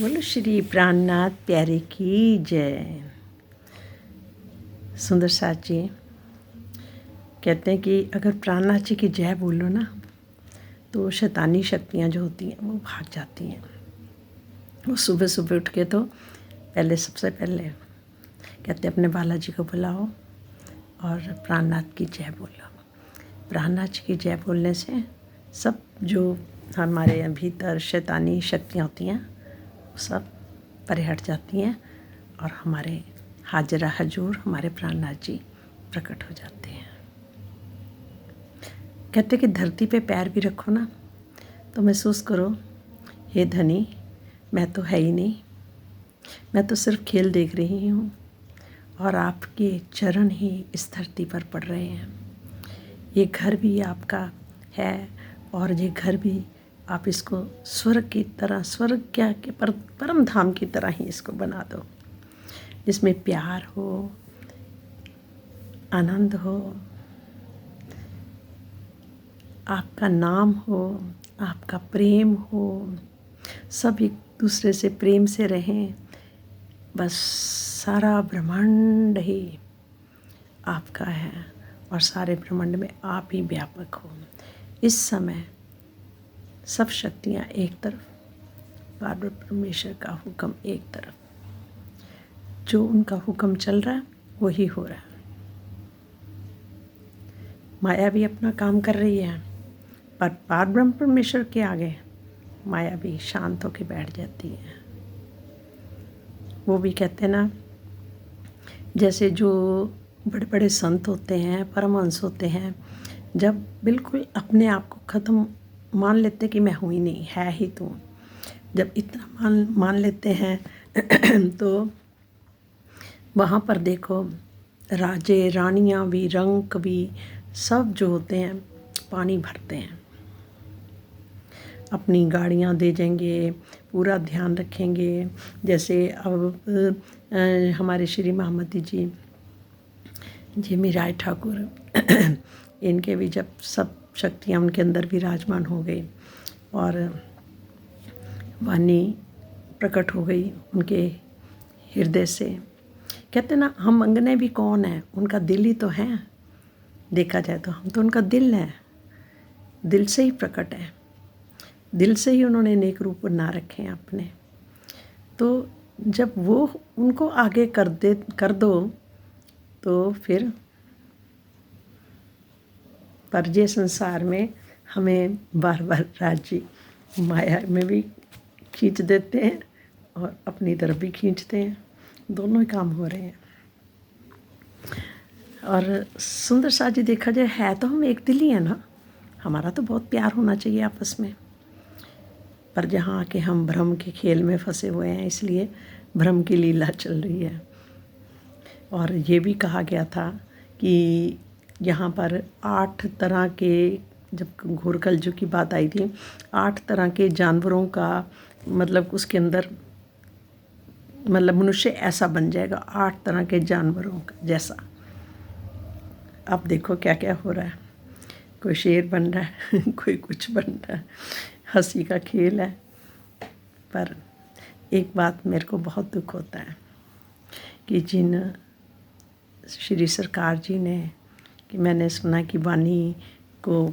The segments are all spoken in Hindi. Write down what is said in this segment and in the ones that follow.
बोलो श्री प्राणनाथ प्यारे की जय। सुंदर साथ जी कहते हैं कि अगर प्राणनाथ जी की जय बोलो ना तो शैतानी शक्तियाँ जो होती हैं वो भाग जाती हैं। वो सुबह सुबह उठ के तो सबसे पहले कहते हैं अपने बालाजी को बुलाओ और प्राणनाथ की जय बोलो। प्राणनाथ जी की जय बोलने से सब जो हमारे भीतर शैतानी शक्तियाँ होती हैं वो सब परे हट जाती हैं और हमारे हाजरा हजूर हमारे प्राणनाथ जी प्रकट हो जाते हैं। कहते कि धरती पे पैर भी रखो ना तो महसूस करो, हे धनी मैं तो है ही नहीं, मैं तो सिर्फ खेल देख रही हूँ और आपके चरण ही इस धरती पर पड़ रहे हैं। ये घर भी आपका है और ये घर भी आप इसको स्वर्ग की तरह, स्वर्ग क्या के परम धाम की तरह ही इसको बना दो, जिसमें प्यार हो, आनंद हो, आपका नाम हो, आपका प्रेम हो, सब एक दूसरे से प्रेम से रहें। बस सारा ब्रह्मांड ही आपका है और सारे ब्रह्मांड में आप ही व्यापक हो। इस समय सब शक्तियाँ एक तरफ, पार्वती परमेश्वर का हुक्म एक तरफ, जो उनका हुक्म चल रहा है वही हो रहा है। माया भी अपना काम कर रही है पर पारब्रह्म परमेश्वर के आगे माया भी शांत होकर बैठ जाती है। वो भी कहते हैं ना, जैसे जो बड़े बड़े संत होते हैं, परमहंस होते हैं, जब बिल्कुल अपने आप को ख़त्म मान लेते कि मैं हूँ ही नहीं, है ही तू, जब इतना मान लेते हैं तो वहाँ पर देखो राजे रानियाँ भी, रंक भी, सब जो होते हैं पानी भरते हैं, अपनी गाड़ियाँ दे जाएंगे, पूरा ध्यान रखेंगे। जैसे अब हमारे श्री महामती जी मीराय ठाकुर इनके भी जब सब शक्तियाँ उनके अंदर विराजमान हो गई और वाणी प्रकट हो गई उनके हृदय से, कहते ना हम मंगने भी कौन है, उनका दिल ही तो है। देखा जाए तो हम तो उनका दिल है, दिल से ही प्रकट है, दिल से ही उन्होंने नेक रूप बना रखे हैं अपने। तो जब वो उनको आगे कर दो तो फिर परजे संसार में हमें बार बार राज्य माया में भी खींच देते हैं और अपनी तरफ भी खींचते हैं, दोनों ही काम हो रहे हैं। और सुंदर सा जी देखा जाए है तो हम एक दिल ही है ना, हमारा तो बहुत प्यार होना चाहिए आपस में, पर जहाँ आके हम भ्रम के खेल में फंसे हुए हैं, इसलिए भ्रम की लीला चल रही है। और ये भी कहा गया था कि यहाँ पर 8 तरह के, जब घोर कलयुग की बात आई थी, 8 तरह के जानवरों का मतलब उसके अंदर मतलब मनुष्य ऐसा बन जाएगा, 8 तरह के जानवरों का जैसा। अब देखो क्या क्या हो रहा है, कोई शेर बन रहा है कोई कुछ बन रहा है, हंसी का खेल है। पर एक बात मेरे को बहुत दुख होता है कि जिन श्री सरकार जी ने, कि मैंने सुना कि वाणी को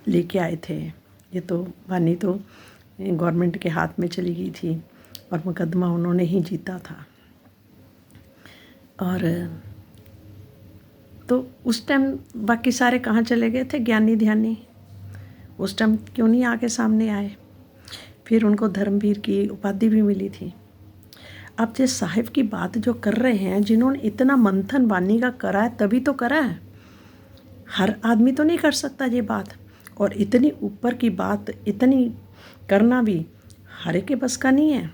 लेके आए थे, ये तो वाणी तो गवर्नमेंट के हाथ में चली गई थी और मुकदमा उन्होंने ही जीता था। और तो उस टाइम बाकी सारे कहाँ चले गए थे, ज्ञानी ध्यानी, उस टाइम क्यों नहीं आके सामने आए? फिर उनको धर्मवीर की उपाधि भी मिली थी। अब जिस साहिब की बात जो कर रहे हैं, जिन्होंने इतना मंथन वाणी का करा है तभी तो करा है, हर आदमी तो नहीं कर सकता ये बात। और इतनी ऊपर की बात इतनी करना भी हर एक के बस का नहीं है,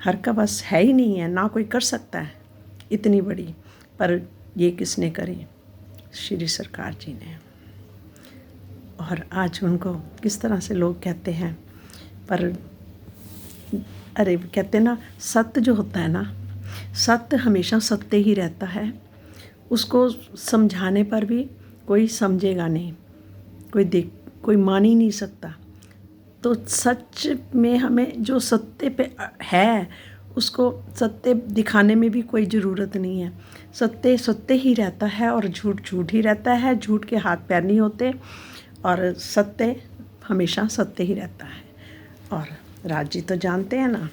हर का बस है ही नहीं है, ना कोई कर सकता है इतनी बड़ी। पर ये किसने करी? श्री सरकार जी ने। और आज उनको किस तरह से लोग कहते हैं, पर अरे कहते ना सत्य जो होता है ना, सत्य हमेशा सत्य ही रहता है, उसको समझाने पर भी कोई समझेगा नहीं, कोई मान ही नहीं सकता। तो सच में हमें जो सत्य पे है उसको सत्य दिखाने में भी कोई ज़रूरत नहीं है। सत्य सत्य ही रहता है और झूठ झूठ ही रहता है। झूठ के हाथ पैर नहीं होते और सत्य हमेशा सत्य ही रहता है। और राज जी तो जानते हैं ना,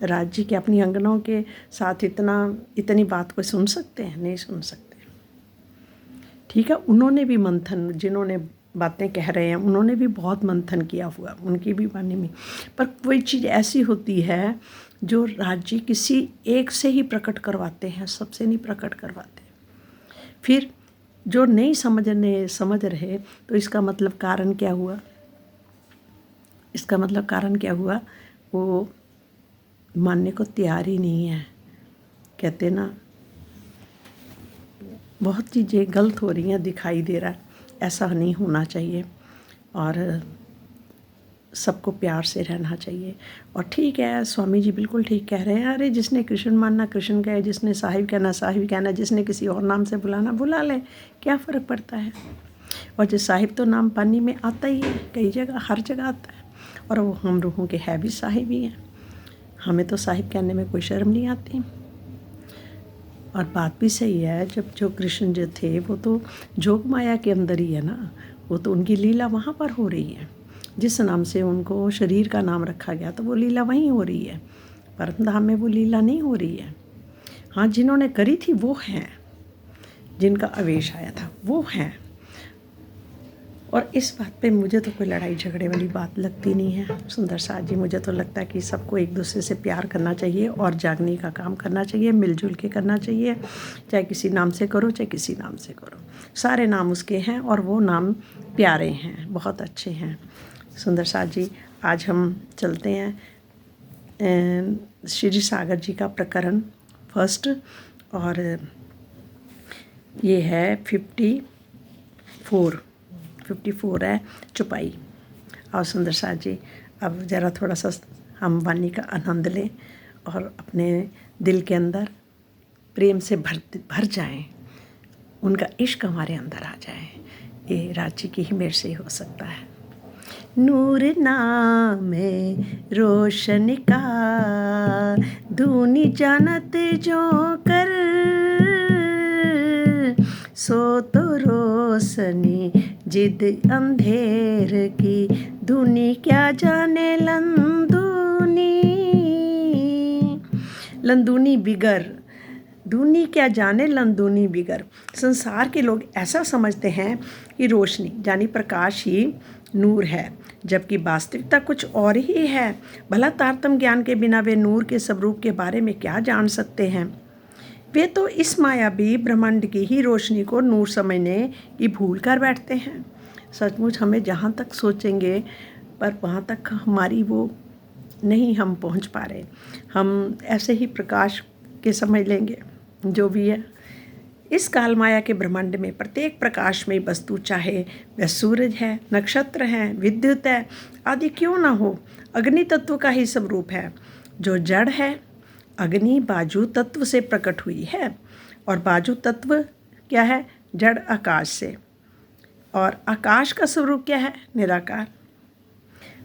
राज जी के अपनी अंगनों के साथ इतनी बात को सुन सकते हैं? नहीं सुन सकते। ठीक है, उन्होंने भी मंथन, जिन्होंने बातें कह रहे हैं उन्होंने भी बहुत मंथन किया हुआ, उनकी भी वाणी में। पर कोई चीज़ ऐसी होती है जो राज जी किसी एक से ही प्रकट करवाते हैं, सबसे नहीं प्रकट करवाते। फिर जो नहीं समझ रहे तो इसका मतलब कारण क्या हुआ? इसका मतलब कारण क्या हुआ? वो मानने को तैयार ही नहीं है। कहते ना, बहुत चीज़ें गलत हो रही हैं, दिखाई दे रहा है, ऐसा नहीं होना चाहिए और सबको प्यार से रहना चाहिए। और ठीक है, स्वामी जी बिल्कुल ठीक कह रहे हैं। अरे जिसने कृष्ण मानना कृष्ण कहे, जिसने साहिब कहना साहिब कहना, जिसने किसी और नाम से बुलाना बुला ले, क्या फ़र्क पड़ता है। और जो साहिब तो नाम पानी में आता ही है, कई जगह, हर जगह आता है। और वो हम रूहों के है भी साहिब ही हैं। हमें तो साहिब कहने में कोई शर्म नहीं आती। और बात भी सही है, जब जो कृष्ण जो थे वो तो जोग माया के अंदर ही है ना, वो तो उनकी लीला वहाँ पर हो रही है। जिस नाम से उनको शरीर का नाम रखा गया तो वो लीला वहीं हो रही है, परम धाम में वो लीला नहीं हो रही है। हाँ, जिन्होंने करी थी वो हैं, जिनका आवेश आया था वो हैं। और इस बात पे मुझे तो कोई लड़ाई झगड़े वाली बात लगती नहीं है सुंदर साथ जी। मुझे तो लगता है कि सबको एक दूसरे से प्यार करना चाहिए और जागने का काम करना चाहिए, मिलजुल के करना चाहिए। चाहे किसी नाम से करो, चाहे किसी नाम से करो, सारे नाम उसके हैं और वो नाम प्यारे हैं, बहुत अच्छे हैं। सुंदर साथ जी, आज हम चलते हैं श्री सागर जी का प्रकरण फर्स्ट, और ये है 54 है चुपाई। और सुंदर साथ जी, अब ज़रा थोड़ा सा हम वाणी का आनंद लें और अपने दिल के अंदर प्रेम से भर जाएं, उनका इश्क हमारे अंदर आ जाए। ये राजी की ही मेरे से ही हो सकता है। नूर नाम रोशन का दूनी जानत जो कर, सो तो रोशनी जिद अंधेर की, दूनी क्या जाने लंदूनी बिगर, दूनी क्या जाने लंदूनी बिगर। संसार के लोग ऐसा समझते हैं कि रोशनी यानी प्रकाश ही नूर है, जबकि वास्तविकता कुछ और ही है। भला तारतम्य ज्ञान के बिना वे नूर के स्वरूप के बारे में क्या जान सकते हैं। वे तो इस मायावी ब्रह्मांड की ही रोशनी को नूर समझने की भूल कर बैठते हैं। सचमुच हमें जहाँ तक सोचेंगे पर वहाँ तक हमारी वो नहीं हम पहुँच पा रहे। हम ऐसे ही प्रकाश के समझ लेंगे जो भी है। इस काल माया के ब्रह्मांड में प्रत्येक प्रकाशमयी वस्तु, चाहे वह सूरज है, नक्षत्र हैं, विद्युत है आदि क्यों ना हो, अग्नि तत्व का ही स्वरूप है। जो जड़ है, अग्नि बाजू तत्व से प्रकट हुई है, और बाजू तत्व क्या है? जड़ आकाश से। और आकाश का स्वरूप क्या है? निराकार।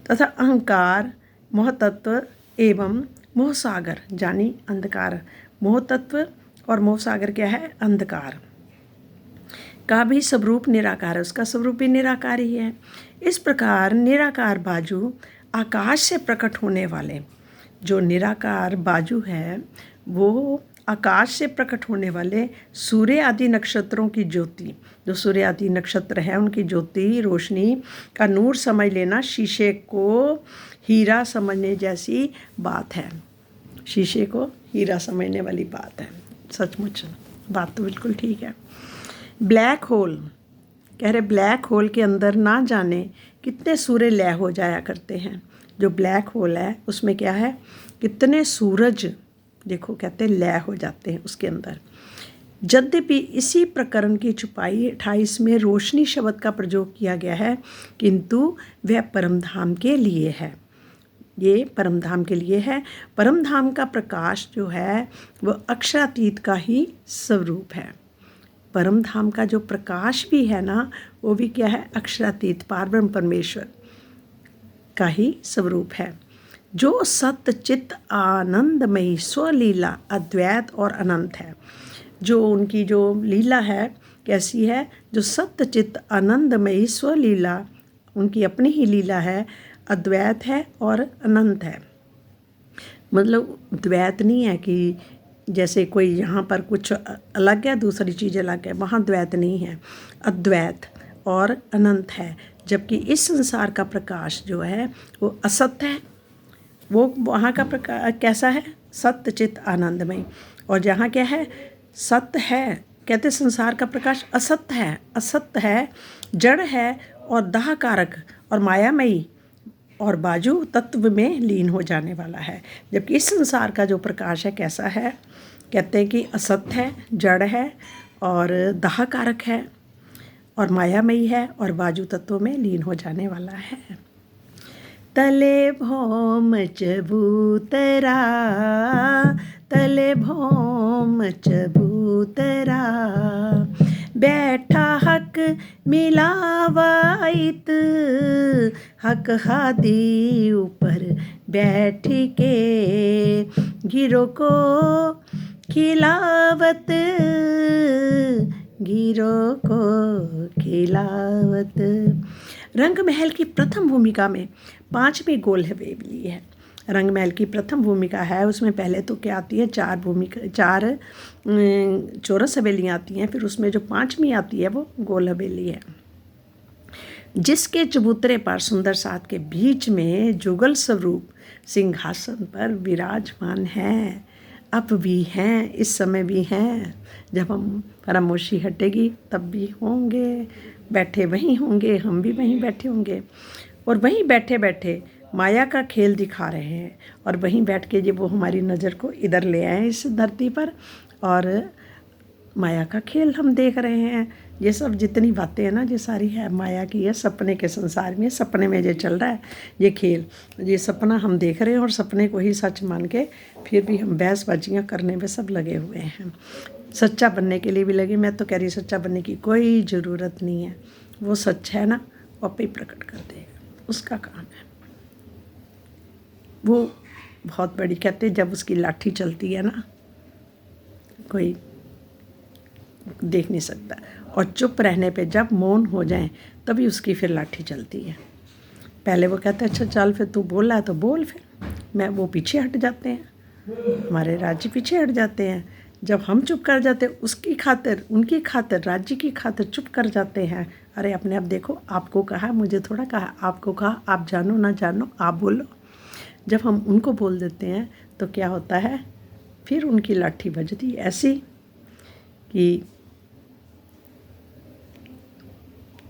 तथा अहंकार मोह तत्व एवं मोह सागर यानी अंधकार। मोह तत्व और मोह सागर क्या है? अंधकार का भी स्वरूप निराकार है, उसका स्वरूप भी निराकार ही है। इस प्रकार निराकार बाजू आकाश से प्रकट होने वाले, जो निराकार बाजू है वो आकाश से प्रकट होने वाले सूर्य आदि नक्षत्रों की ज्योति, जो सूर्य आदि नक्षत्र हैं उनकी ज्योति रोशनी का नूर समझ लेना शीशे को हीरा समझने जैसी बात है। शीशे को हीरा समझने वाली बात है। सचमुच बात तो बिल्कुल ठीक है। ब्लैक होल कह रहे, ब्लैक होल के अंदर ना जाने कितने सूर्य लय हो जाया करते हैं। जो ब्लैक होल है उसमें क्या है? कितने सूरज देखो कहते हैं लय हो जाते हैं उसके अंदर। यद्यपि इसी प्रकरण की चुपाई 28 में रोशनी शब्द का प्रयोग किया गया है, किंतु वह परमधाम के लिए है। ये परमधाम के लिए है। परमधाम का प्रकाश जो है वह अक्षरातीत का ही स्वरूप है। परमधाम का जो प्रकाश भी है ना, वो भी क्या है? अक्षरातीत पारब्रह्म परमेश्वर का ही स्वरूप है, जो सत्य चित्त आनंदमयी स्वलीला अद्वैत और अनंत है। जो उनकी जो लीला है कैसी है, जो सत्य चित्त आनंदमयी स्वलीला उनकी अपनी ही लीला है, अद्वैत है और अनंत है। मतलब द्वैत नहीं है कि जैसे कोई यहाँ पर कुछ अलग है दूसरी चीज़ अलग है, वहाँ द्वैत नहीं है, अद्वैत और अनंत है। जबकि इस संसार का प्रकाश जो है वो असत्य है, वो वहाँ का प्रकाश कैसा है, सत्य चित्त आनंदमय। और जहाँ क्या है, सत्य है, कहते संसार का प्रकाश असत्य है, जड़ है और दाहकारक और मायामयी और बाजू तत्व में लीन हो जाने वाला है। जबकि इस संसार का जो प्रकाश है कैसा है, कहते हैं कि असत्य है, जड़ है और दाहकारक है और मायामयी है और बाजू तत्व में लीन हो जाने वाला है। तले भौम चबूतरा, तले भौम चबूतरा, बैठा हक मिलावाइत, हक हादी ऊपर बैठ के, गिरो को खिलावत, गिरो को खिलावत। रंग महल की प्रथम भूमिका में 5वीं गोल हवेली है। रंग महल की प्रथम भूमिका है, उसमें पहले तो क्या आती है, 4 चौरस हवेलियाँ आती हैं, फिर उसमें जो 5वीं आती है वो गोल हवेली है, जिसके चबूतरे पर सुंदर साथ के बीच में जुगल स्वरूप सिंहासन पर विराजमान हैं। अब भी हैं, इस समय भी हैं, जब हम फरामोशी हटेगी तब भी होंगे, बैठे वहीं होंगे, हम भी वहीं बैठे होंगे। और वहीं बैठे बैठे माया का खेल दिखा रहे हैं, और वहीं बैठ के जब वो हमारी नज़र को इधर ले आए इस धरती पर, और माया का खेल हम देख रहे हैं। ये सब जितनी बातें हैं ना, ये सारी है माया की है, सपने के संसार में, सपने में जो चल रहा है ये खेल, ये सपना हम देख रहे हैं और सपने को ही सच मान के फिर भी हम बहसबाजियाँ करने में सब लगे हुए हैं, सच्चा बनने के लिए भी लगे। मैं तो कह रही सच्चा बनने की कोई ज़रूरत नहीं है, वो सच है ना वो आपे प्रकट कर देगा, उसका काम है। वो बहुत बड़ी, कहते जब उसकी लाठी चलती है ना कोई देख नहीं सकता, और चुप रहने पे जब मौन हो जाए तभी उसकी फिर लाठी चलती है। पहले वो कहते अच्छा चल फिर तू बोल रहा है तो बोल, फिर वो पीछे हट जाते हैं, हमारे राज्य पीछे हट जाते हैं। जब हम चुप कर जाते हैं उसकी खातिर, उनकी खातिर, राज्य की खातिर चुप कर जाते हैं। अरे अपने आप देखो, आपको कहा, मुझे थोड़ा कहा, आपको कहा, आप जानो ना जानो आप बोलो। जब हम उनको बोल देते हैं तो क्या होता है, फिर उनकी लाठी बजती ऐसी कि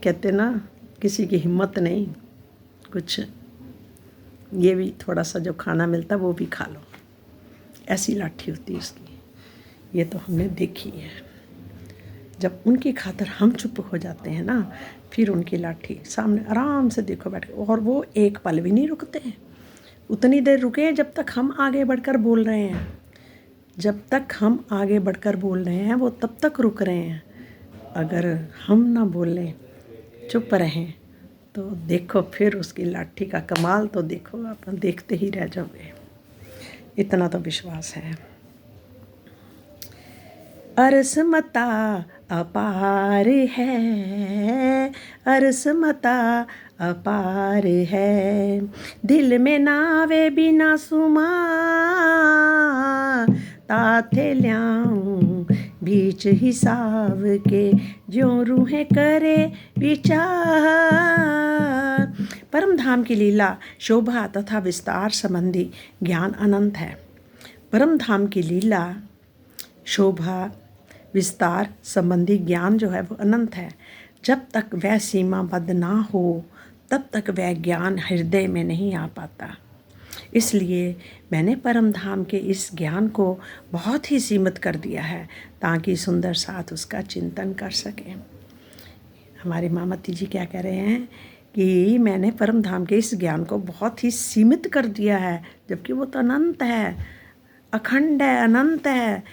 कहते ना किसी की हिम्मत नहीं, कुछ ये भी थोड़ा सा जो खाना मिलता वो भी खा लो, ऐसी लाठी होती है उसकी। ये तो हमने देखी है। जब उनकी खातिर हम चुप हो जाते हैं ना, फिर उनकी लाठी सामने आराम से देखो बैठ के, और वो एक पल भी नहीं रुकते हैं। उतनी देर रुके हैं जब तक हम आगे बढ़कर बोल रहे हैं, जब तक हम आगे बढ़कर बोल रहे हैं वो तब तक रुक रहे हैं। अगर हम ना बोलें, चुप रहें, तो देखो फिर उसकी लाठी का कमाल तो देखो, आप देखते ही रह जाओगे। इतना तो विश्वास है। अरसमता अपार है, अरसमता अपार है, दिल में नावे बिना सुमा, ताथे ल्याऊं बीच हिसाब के, ज्यों रूहें करे विचार। परम धाम की लीला, शोभा तथा विस्तार संबंधी ज्ञान अनंत है। परम धाम की लीला, शोभा, विस्तार संबंधी ज्ञान जो है वो अनंत है। जब तक वह सीमाबद्ध ना हो तब तक वह ज्ञान हृदय में नहीं आ पाता। इसलिए मैंने परम धाम के इस ज्ञान को बहुत ही सीमित कर दिया है ताकि सुंदर साथ उसका चिंतन कर सकें। हमारे मामती जी क्या कह रहे हैं कि मैंने परम धाम के इस ज्ञान को बहुत ही सीमित कर दिया है, जबकि वो तो अनंत है, अखंड है, अनंत है,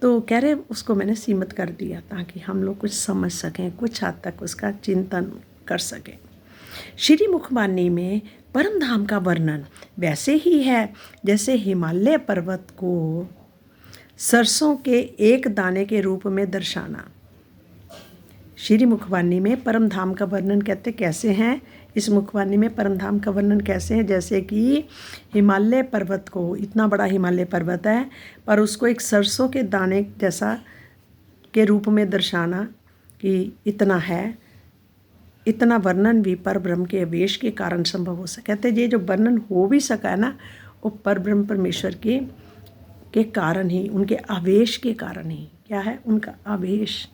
तो कह रहे उसको मैंने सीमित कर दिया ताकि हम लोग कुछ समझ सकें, कुछ हद तक उसका चिंतन कर सकें। श्री मुखबानी में परम धाम का वर्णन वैसे ही है जैसे हिमालय पर्वत को सरसों के एक दाने के रूप में दर्शाना। श्री मुखबानी में परम धाम का वर्णन कहते कैसे हैं, इस मुखबानी में परम धाम का वर्णन कैसे है, जैसे कि हिमालय पर्वत को, इतना बड़ा हिमालय पर्वत है पर उसको एक सरसों के दाने जैसा के रूप में दर्शाना कि इतना है। इतना वर्णन भी परब्रह्म के आवेश के कारण संभव हो सका। कहते ये जो वर्णन हो भी सका है ना, वो परब्रह्म परमेश्वर के कारण ही, उनके आवेश के कारण ही, क्या है, उनका आवेश,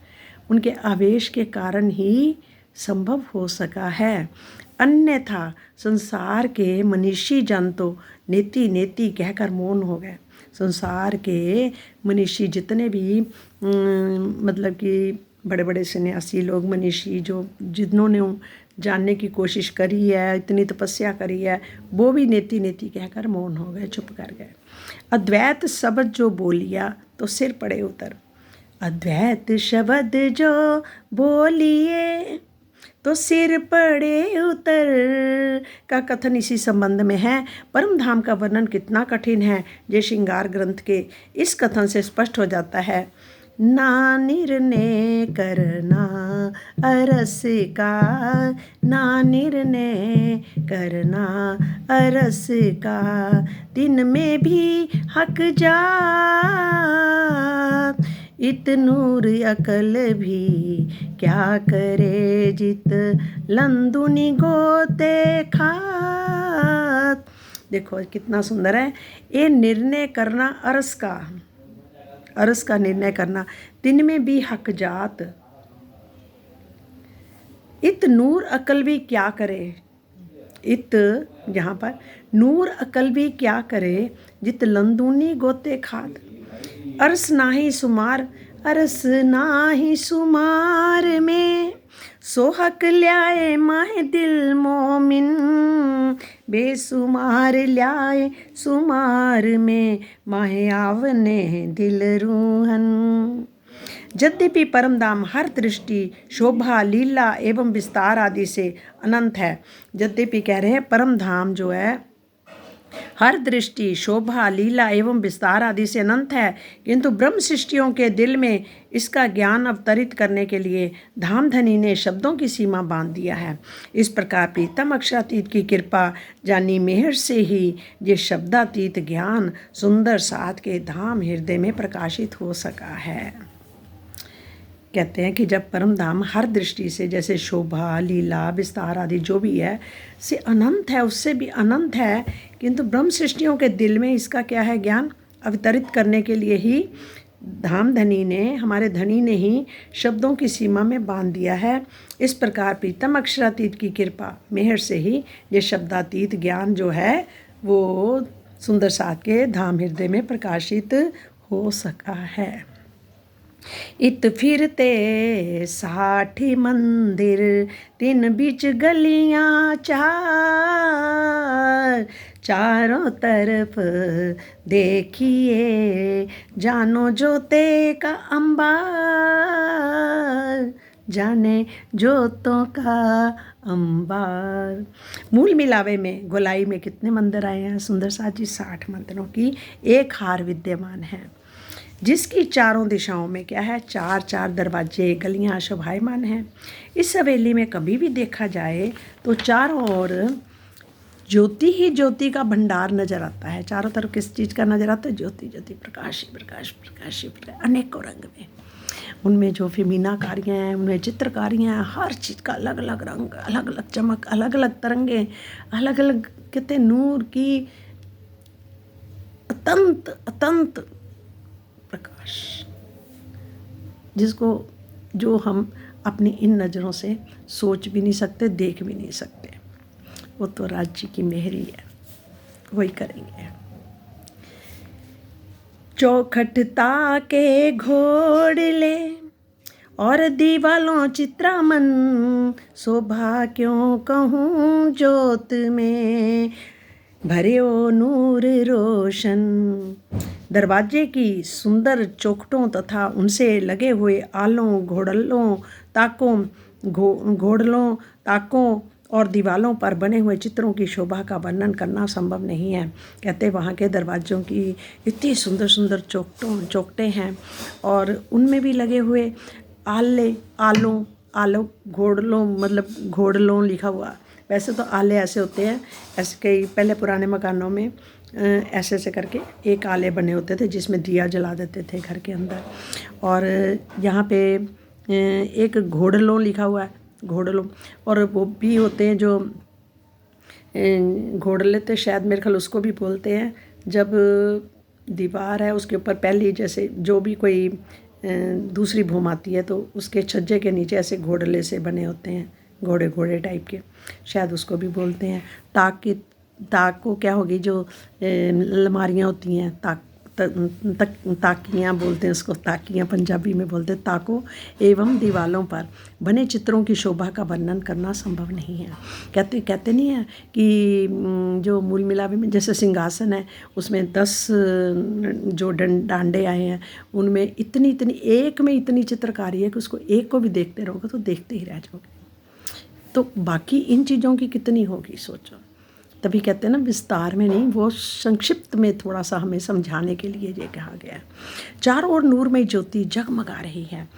उनके आवेश के कारण ही संभव हो सका है। अन्यथा संसार के मनीषी जन तो नेति नेति कहकर मौन हो गए। संसार के मनीषी जितने भी मतलब कि बड़े बड़े सन्यासी लोग, मनीषी जो जिन्होंने जानने की कोशिश करी है, इतनी तपस्या करी है, वो भी नेति नेति कहकर मौन हो गए, चुप कर गए। अद्वैत शब्द जो बोलिया तो सिर पड़े उतर। अद्वैत शब्द जो बोलिए तो सिर पड़े उतर का कथन इसी संबंध में है। परम धाम का वर्णन कितना कठिन है, ये श्रृंगार ग्रंथ के इस कथन से स्पष्ट हो जाता है। ना निर्णय करना अरस का, ना निर्णय करना अरस का, दिन में भी हक जात, इत नूर अकल भी क्या करे, जित लंदुनी गोते खात। देखो कितना सुंदर है। ये निर्णय करना अरस का निर्णय करना, दिन में भी हक जात, इत नूर अकल भी क्या करे, इत यहाँ पर नूर अकल भी क्या करे, जित लंदूनी गोते खात। अरस नाही सुमार, अरस नाही सुमार में, सोहक ल्याए माहे दिल मोमिन, बेसुमार ल्याए सुमार में, माहे आवने दिल रूहन। यद्यपि परमधाम हर दृष्टि, शोभा, लीला एवं विस्तार आदि से अनंत है। यद्यपि कह रहे हैं परमधाम जो है हर दृष्टि, शोभा, लीला एवं विस्तार आदि से अनंत है, किंतु ब्रह्म सृष्टियों के दिल में इसका ज्ञान अवतरित करने के लिए धामधनी ने शब्दों की सीमा बांध दिया है। इस प्रकार प्रीतम अक्षरातीत की कृपा जानी मेहर से ही ये शब्दातीत ज्ञान सुंदर साथ के धाम हृदय में प्रकाशित हो सका है। कहते हैं कि जब परम धाम हर दृष्टि से, जैसे शोभा, लीला, विस्तार आदि जो भी है से अनंत है, उससे भी अनंत है, किंतु ब्रह्म सृष्टियों के दिल में इसका क्या है, ज्ञान अवतरित करने के लिए ही धाम धनी ने, हमारे धनी ने ही शब्दों की सीमा में बांध दिया है। इस प्रकार प्रीतम अक्षरातीत की कृपा मेहर से ही ये शब्दातीत ज्ञान जो है वो सुंदर साथ के धाम हृदय में प्रकाशित हो सका है। इत फिरते 60 मंदिर, 3 बीच गलियां चार, चारों तरफ देखिए जानो जोते का अंबार, जाने जोतों का अंबार। मूल मिलावे में गोलाई में कितने मंदिर आए हैं सुंदर साथ जी, 60 मंदिरों की एक हार विद्यमान है, जिसकी चारों दिशाओं में क्या है, 4 दरवाजे, गलियां शोभायमान हैं। इस हवेली में कभी भी देखा जाए तो चारों ओर ज्योति ही ज्योति का भंडार नजर आता है। चारों तरफ किस चीज़ का नजर आता है, ज्योति ज्योति, प्रकाश ही प्रकाश, प्रकाश ही प्रकाश, अनेकों रंग में। उनमें जो फिर मीनाकारियाँ हैं, उनमें चित्रकारियाँ हैं, हर चीज़ का अलग अलग रंग, अलग अलग चमक, अलग अलग तरंगे, अलग अलग कहते नूर की अतंत अतंत प्रकाश, जिसको जो हम अपनी इन नज़रों से सोच भी नहीं सकते, देख भी नहीं सकते। वो तो राज्य की मेहरी है, वही करेंगे। चौखटता के घोड़ले और दीवालों चित्रामन, शोभा क्यों कहूँ जोत में, भरियो नूर रोशन। दरवाजे की सुंदर चौखटों तथा उनसे लगे हुए आलों, घोड़लों, ताकों और दीवालों पर बने हुए चित्रों की शोभा का वर्णन करना संभव नहीं है। कहते वहाँ के दरवाज़ों की इतनी सुंदर सुंदर चौखटें हैं और उनमें भी लगे हुए आलों घोड़लों, मतलब घोड़लों लिखा हुआ। वैसे तो आले ऐसे होते हैं, ऐसे कई पहले पुराने मकानों में ऐसे ऐसे करके एक आले बने होते थे जिसमें दिया जला देते थे घर के अंदर। और यहाँ पे एक घोड़लों लिखा हुआ है, घोड़लों। और वो भी होते हैं जो घोड़ले थे, शायद मेरे ख्याल उसको भी बोलते हैं जब दीवार है उसके ऊपर पहली जैसे जो भी कोई दूसरी भूम आती है तो उसके छज्जे के नीचे ऐसे घोड़ले से बने होते हैं, घोड़े टाइप के, शायद उसको भी बोलते हैं। ताक को क्या होगी जो अलमारियाँ होती हैं, ताकियाँ बोलते हैं उसको, ताकियाँ पंजाबी में बोलते हैं ताको। एवं दीवालों पर बने चित्रों की शोभा का वर्णन करना संभव नहीं है। कहते नहीं है कि जो मूल मिलावे में जैसे सिंहासन है उसमें 10 जो डांडे आए हैं उनमें इतनी एक में इतनी चित्रकारी है कि उसको एक को भी देखते रहोगे तो देखते ही रह जाओगे। तो बाकी इन चीज़ों की कितनी होगी सोचो। तभी कहते हैं ना विस्तार में नहीं, वो संक्षिप्त में थोड़ा सा हमें समझाने के लिए ये कहा गया है। चारों ओर नूरमय ज्योति जगमगा रही है।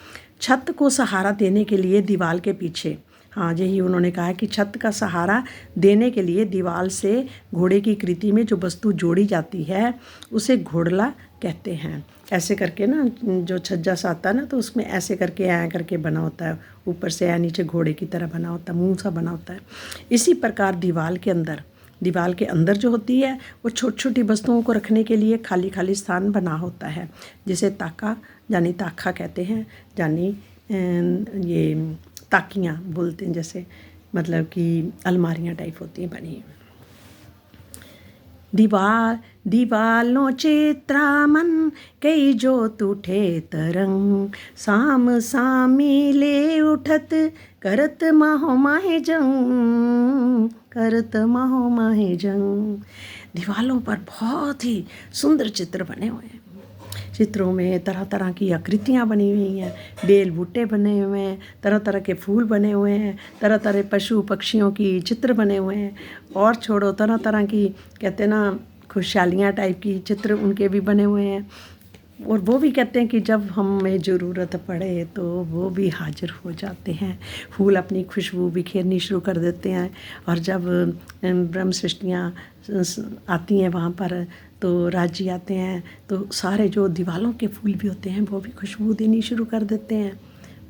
छत को सहारा देने के लिए दीवार के पीछे, हाँ यही उन्होंने कहा कि छत का सहारा देने के लिए दीवार से घोड़े की कृति में जो वस्तु जोड़ी जाती है उसे घोड़ला कहते हैं। ऐसे करके ना जो छज्जा सा आता है ना तो उसमें ऐसे करके ऐ करके बना होता है, ऊपर से ऐ नीचे घोड़े की तरह बना होता है, मुँह सा बना होता है। इसी प्रकार दीवार के अंदर जो होती है वो छोटी छोटी वस्तुओं को रखने के लिए खाली स्थान बना होता है, जिसे ताका यानी ताखा कहते हैं, यानी ये ताकियाँ बोलते हैं, जैसे मतलब कि अलमारियाँ टाइप होती हैं बनी। दीवालों चित्रामन कई जोत उठे तरंग, साम सामी ले उठत करत माहो माहे जंग। दीवालों पर बहुत ही सुंदर चित्र बने हुए हैं। चित्रों में तरह तरह की आकृतियाँ बनी हुई हैं, बेल बूटे बने हुए हैं, तरह तरह के फूल बने हुए हैं, तरह तरह पशु पक्षियों की चित्र बने हुए हैं। और छोड़ो तरह तरह की कहते हैं ना खुशहालियाँ टाइप की चित्र उनके भी बने हुए हैं। और वो भी कहते हैं कि जब हमें ज़रूरत पड़े तो वो भी हाजिर हो जाते हैं। फूल अपनी खुशबू बिखेरनी शुरू कर देते हैं और जब ब्रह्म सृष्टियाँ आती हैं वहाँ पर तो राजी आते हैं तो सारे जो दीवालों के फूल भी होते हैं वो भी खुशबू देनी शुरू कर देते हैं,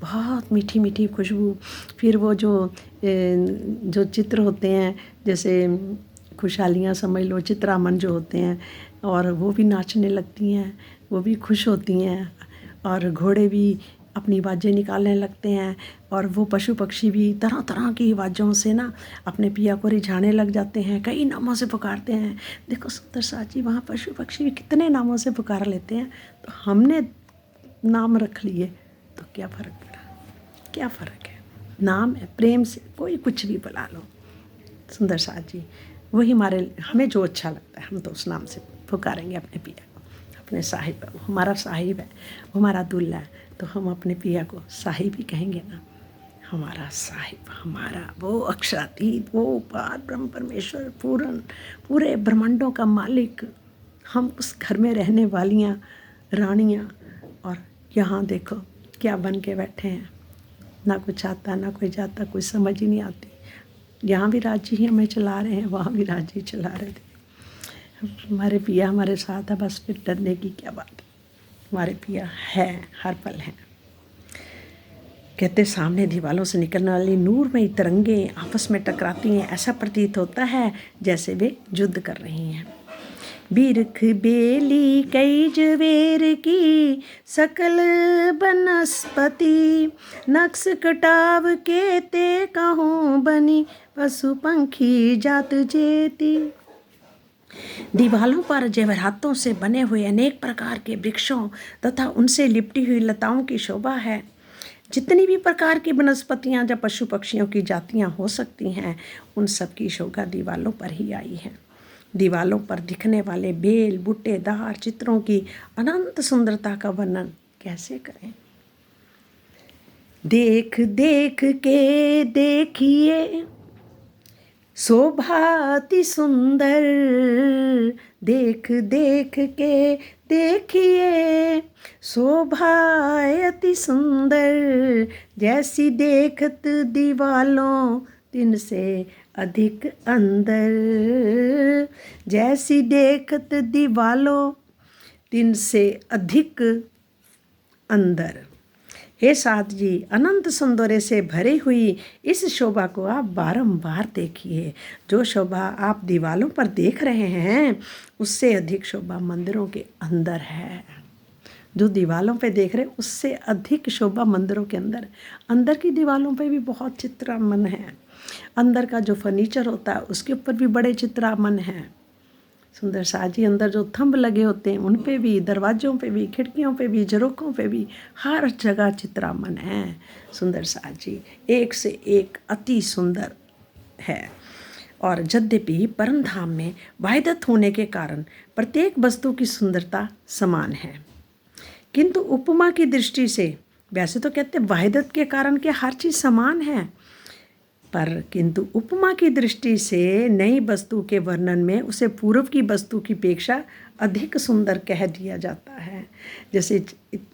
बहुत मीठी मीठी खुशबू। फिर वो जो चित्र होते हैं जैसे खुशहालियाँ समझ लो, चित्रामन जो होते हैं और वो भी नाचने लगती हैं, वो भी खुश होती हैं और घोड़े भी अपनी आवाज़ें निकालने लगते हैं और वो पशु पक्षी भी तरह तरह की आवाज़ों से ना अपने पिया को रिझाने लग जाते हैं, कई नामों से पुकारते हैं। देखो सुंदर साजी वहाँ पशु पक्षी भी कितने नामों से पुकार लेते हैं, तो हमने नाम रख लिए तो क्या फ़र्क पड़ा, क्या फ़र्क है। नाम है, प्रेम से कोई कुछ भी बुला लो। सुंदर साजी वही हमें जो अच्छा लगता है हम तो उस नाम से पुकारेंगे अपने पिया को, अपने साहिब। वो हमारा साहिब है, वो हमारा दुल्ला है, तो हम अपने पिया को साहिब ही कहेंगे ना। हमारा साहिब, हमारा वो अक्षरातीत, वो पार ब्रह्म परमेश्वर, पूरे ब्रह्मांडों का मालिक, हम उस घर में रहने वालियाँ रानियाँ। और यहाँ देखो क्या बन के बैठे हैं, ना कुछ आता ना कोई जाता, कुछ समझ ही नहीं आती। यहाँ भी राजी ही हमें चला रहे हैं, वहाँ भी राजी चला रहे थे। हमारे पिया हमारे साथ है, बस फिर डरने की क्या बात है। हमारे पिया है, हर पल हैं। कहते सामने दीवालों से निकलने वाली नूरमयी तरंगे आपस में टकराती हैं, ऐसा प्रतीत होता है जैसे वे युद्ध कर रही हैं। बिरख बेली कई जवेर की सकल बनस्पति, नक्श कटाव के ते कहूँ बनी पशु पंखी जात जेती। दीवालों पर जेवरातों से बने हुए अनेक प्रकार के वृक्षों तथा उनसे लिपटी हुई लताओं की शोभा है। जितनी भी प्रकार की वनस्पतियाँ या पशु पक्षियों की जातियाँ हो सकती हैं, उन सब की शोभा दीवालों पर ही आई है। दीवालों पर दिखने वाले बेल बूटेदार चित्रों की अनंत सुंदरता का वर्णन कैसे करें। देख देख के देखिए शोभा अति सुंदर देख देख के देखिए, शोभा अति सुंदर जैसी देखत दीवालों तिन से अधिक अंदर, जैसी देखत दीवालों तिन से अधिक अंदर। हे साथ जी, अनंत सौंदर्य से भरी हुई इस शोभा को आप बारंबार देखिए। जो शोभा आप दीवालों पर देख रहे हैं उससे अधिक शोभा मंदिरों के अंदर है। जो दीवालों पे देख रहे हैं उससे अधिक शोभा मंदिरों के अंदर। अंदर की दीवालों पे भी बहुत चित्रामन है। अंदर का जो फर्नीचर होता है उसके ऊपर भी बड़े चित्रामन हैं। सुंदर शाह जी अंदर जो थंब लगे होते हैं उन पे भी, दरवाज़ों पे भी, खिड़कियों पे भी, झरोकों पे भी, हर जगह चित्रामन है। सुंदर शाह जी एक से एक अति सुंदर है। और यद्यपि परम धाम में वाहिदत होने के कारण प्रत्येक वस्तु की सुंदरता समान है, किंतु उपमा की दृष्टि से, वैसे तो कहते हैं वाहिदत के कारण कि हर चीज़ समान है, पर किंतु उपमा की दृष्टि से नई वस्तु के वर्णन में उसे पूर्व की वस्तु की अपेक्षा अधिक सुंदर कह दिया जाता है। जैसे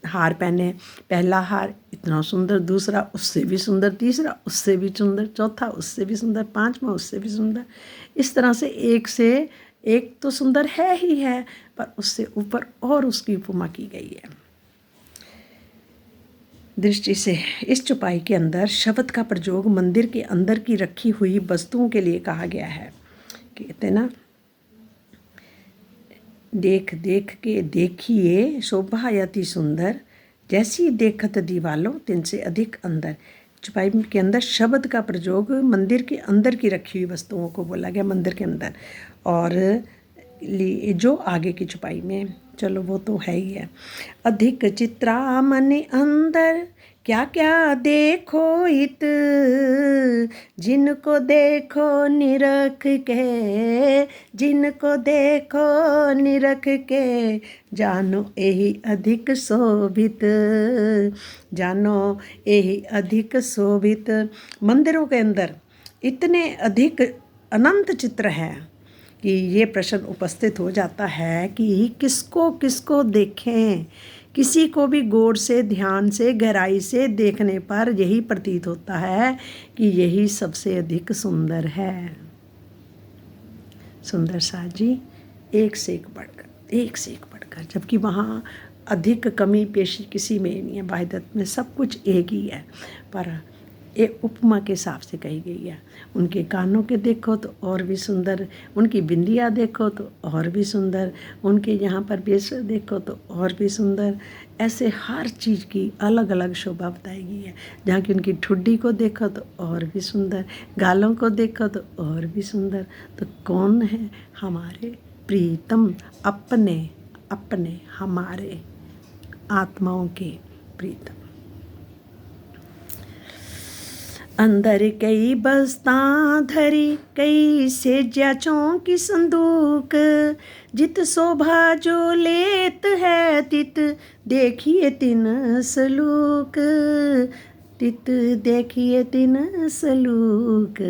हार पहने, पहला हार इतना सुंदर, दूसरा उससे भी सुंदर, तीसरा उससे भी सुंदर, चौथा उससे भी सुंदर, पांचवा उससे भी सुंदर। इस तरह से एक तो सुंदर है ही है, पर उससे ऊपर और उसकी उपमा की गई है। दृष्टि से इस चौपाई के अंदर शब्द का प्रयोग मंदिर के अंदर की रखी हुई वस्तुओं के लिए कहा गया है। कहते ना, देख देख के देखिए, शोभा अति सुंदर जैसी देखत दीवालों तिन से अधिक अंदर। चौपाई के अंदर शब्द का प्रयोग मंदिर के अंदर की रखी हुई वस्तुओं को बोला गया, मंदिर के अंदर। और जो आगे की चौपाई में, चलो वो तो है ही है। अधिक चित्रामन अंदर क्या क्या देखो इत, जिनको देखो निरख के, जिनको देखो निरख के, जानो यही अधिक शोभित, जानो यही अधिक शोभित। मंदिरों के अंदर इतने अधिक अनंत चित्र हैं कि ये प्रश्न उपस्थित हो जाता है कि किसको किसको देखें। किसी को भी गौर से, ध्यान से, गहराई से देखने पर यही प्रतीत होता है कि यही सबसे अधिक सुंदर है। सुंदर शाह जी एक से एक बढ़कर, एक से एक बढ़कर, जबकि वहाँ अधिक कमी पेशी किसी में नहीं है। वाहिदत में सब कुछ एक ही है, पर एक उपमा के हिसाब से कही गई है। उनके कानों के देखो तो और भी सुंदर, उनकी बिंदियाँ देखो तो और भी सुंदर, उनके यहाँ पर बेस देखो तो और भी सुंदर। ऐसे हर चीज़ की अलग अलग शोभा बताई गई है। जहाँ की उनकी ठुड्डी को देखो तो और भी सुंदर, गालों को देखो तो और भी सुंदर। तो कौन है? हमारे प्रीतम, अपने अपने हमारे आत्माओं के प्रीतम। अंदर कई बस्तां धरी, कई सेज्या चौकी संदूक, जित शोभा जो लेत है तित देखिए तिन सलूक, तित देखिए तिन सलूक।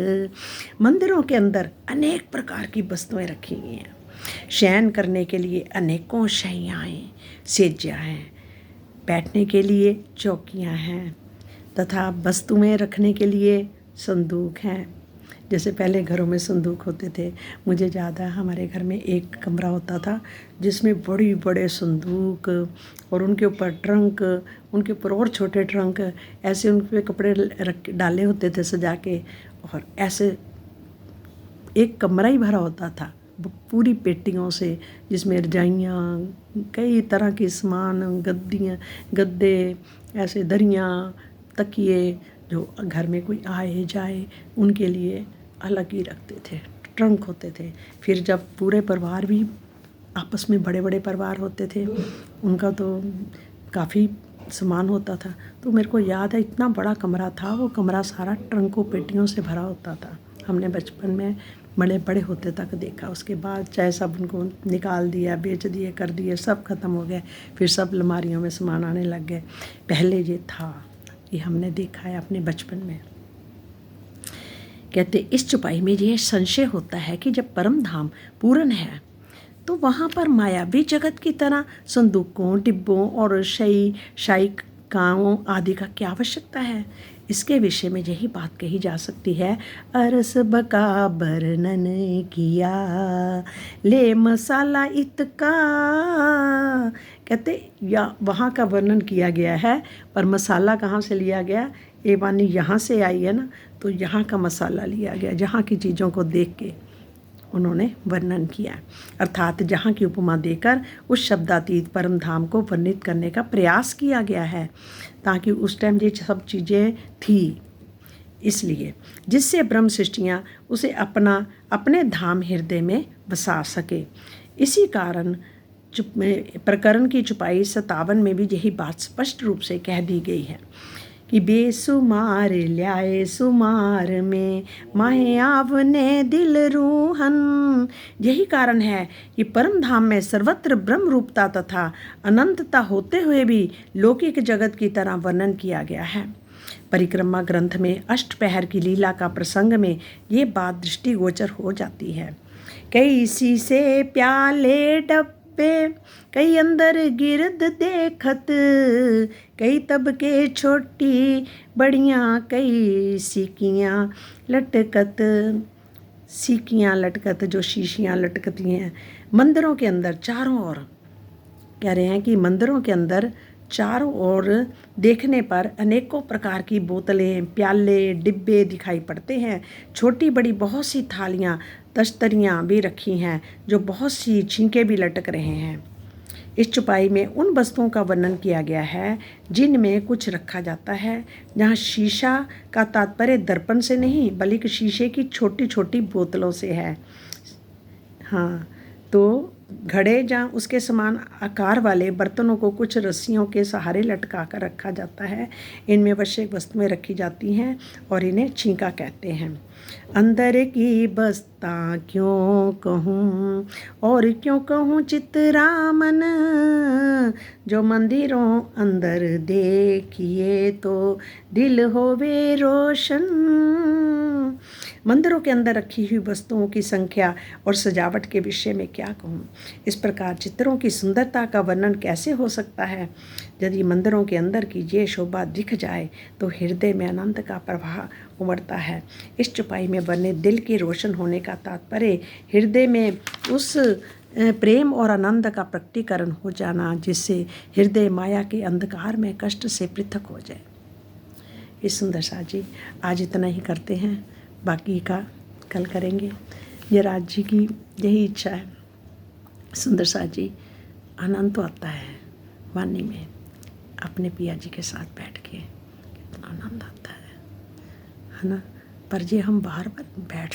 मंदिरों के अंदर अनेक प्रकार की वस्तुएं रखी गई हैं। शयन करने के लिए अनेकों शैयाएँ, सेज्या हैं, बैठने के लिए चौकियाँ हैं, तथा वस्तुएं रखने के लिए संदूक हैं। जैसे पहले घरों में संदूक होते थे, मुझे याद है हमारे घर में एक कमरा होता था जिसमें बड़ी बड़े संदूक और उनके ऊपर ट्रंक, उनके ऊपर और छोटे ट्रंक, ऐसे उन पर कपड़े रख डाले होते थे सजा के, और ऐसे एक कमरा ही भरा होता था पूरी पेटियों से, जिसमें रजाइयाँ, कई तरह के सामान, गद्दियाँ, गद्दे, ऐसे दरियाँ, तकिए, जो घर में कोई आए जाए उनके लिए अलग ही रखते थे, ट्रंक होते थे। फिर जब पूरे परिवार भी आपस में, बड़े बड़े परिवार होते थे, उनका तो काफ़ी सामान होता था। तो मेरे को याद है इतना बड़ा कमरा था, वो कमरा सारा ट्रंकों पेटियों से भरा होता था। हमने बचपन में बड़े बड़े होते तक देखा। उसके बाद चाहे सब उनको निकाल दिया, बेच दिए, कर दिए, सब ख़त्म हो गए। फिर सब अलमारियों में सामान आने लग गए। पहले ये था, ये हमने देखा है अपने बचपन में कहते इस चुपाई में यह संशय होता है कि जब परम धाम पूर्ण है तो वहाँ पर मायावी जगत की तरह संदूकों, डिब्बों और शायिकाओं आदि का क्या आवश्यकता है। इसके विषय में यही बात कही जा सकती है। अरस बका वर्णन किया ले मसाला इतका, कहते या वहाँ का वर्णन किया गया है, पर मसाला कहाँ से लिया गया, ये वाणी यहाँ से आई है ना, तो यहाँ का मसाला लिया गया, जहाँ की चीज़ों को देख के उन्होंने वर्णन किया, अर्थात जहाँ की उपमा देकर उस शब्दातीत परम धाम को वर्णित करने का प्रयास किया गया है, ताकि उस टाइम ये सब चीज़ें थी, इसलिए जिससे ब्रह्म सृष्टियाँ उसे अपने धाम हृदय में बसा सके। इसी कारण प्रकरण की चुपाई 57 में भी यही बात स्पष्ट रूप से कह दी गई है कि बेसुमार ल्याए सुमार में माहे आवने दिल रूहन। यही कारण है कि परम धाम में सर्वत्र ब्रह्म रूपता तथा अनंतता होते हुए भी लौकिक जगत की तरह वर्णन किया गया है। परिक्रमा ग्रंथ में अष्टपहर की लीला का प्रसंग में ये बात दृष्टिगोचर हो जाती है। कई शीशे प्याले डब्बे, कई अंदर गिरद देखत, कई तब के छोटी बड़ियाँ, कई सीकियाँ लटकत, जो शीशियाँ लटकती हैं मंदिरों के अंदर चारों ओर। कह रहे हैं कि मंदिरों के अंदर चारों ओर देखने पर अनेकों प्रकार की बोतलें, प्याले, डिब्बे दिखाई पड़ते हैं। छोटी बड़ी बहुत सी थालियाँ, तश्तरियाँ भी रखी हैं, जो बहुत सी छींके भी लटक रहे हैं। इस चुपाई में उन वस्तुओं का वर्णन किया गया है जिनमें कुछ रखा जाता है। जहाँ शीशा का तात्पर्य दर्पण से नहीं, बल्कि शीशे की छोटी छोटी बोतलों से है। हाँ, तो घड़े जहाँ उसके समान आकार वाले बर्तनों को कुछ रस्सियों के सहारे लटका कर रखा जाता है। इनमें आवश्यक वस्तुएं रखी जाती हैं और इन्हें छींका कहते हैं। अंदर की बस्ता क्यों कहूँ और क्यों कहूँ चितरामन, जो मंदिरों अंदर देखिए तो दिल होवे रोशन। मंदिरों के अंदर रखी हुई वस्तुओं की संख्या और सजावट के विषय में क्या कहूँ। इस प्रकार चित्रों की सुंदरता का वर्णन कैसे हो सकता है। यदि मंदिरों के अंदर की ये शोभा दिख जाए तो हृदय में आनंद का प्रवाह उमड़ता है। इस चुपाई में वर्णित दिल के रोशन होने का तात्पर्य हृदय में उस प्रेम और आनंद का प्रकटीकरण हो जाना, जिससे हृदय माया के अंधकार में कष्ट से पृथक हो जाए। इस सुंदर सा जी आज इतना ही करते हैं, बाकी का कल करेंगे। ये राज जी की यही इच्छा है। सुंदर सा जी आनंद तो आता है वाणी में, अपने पिया जी के साथ बैठ के कितना आनंद आता है ना। पर ये हम बार बार बैठ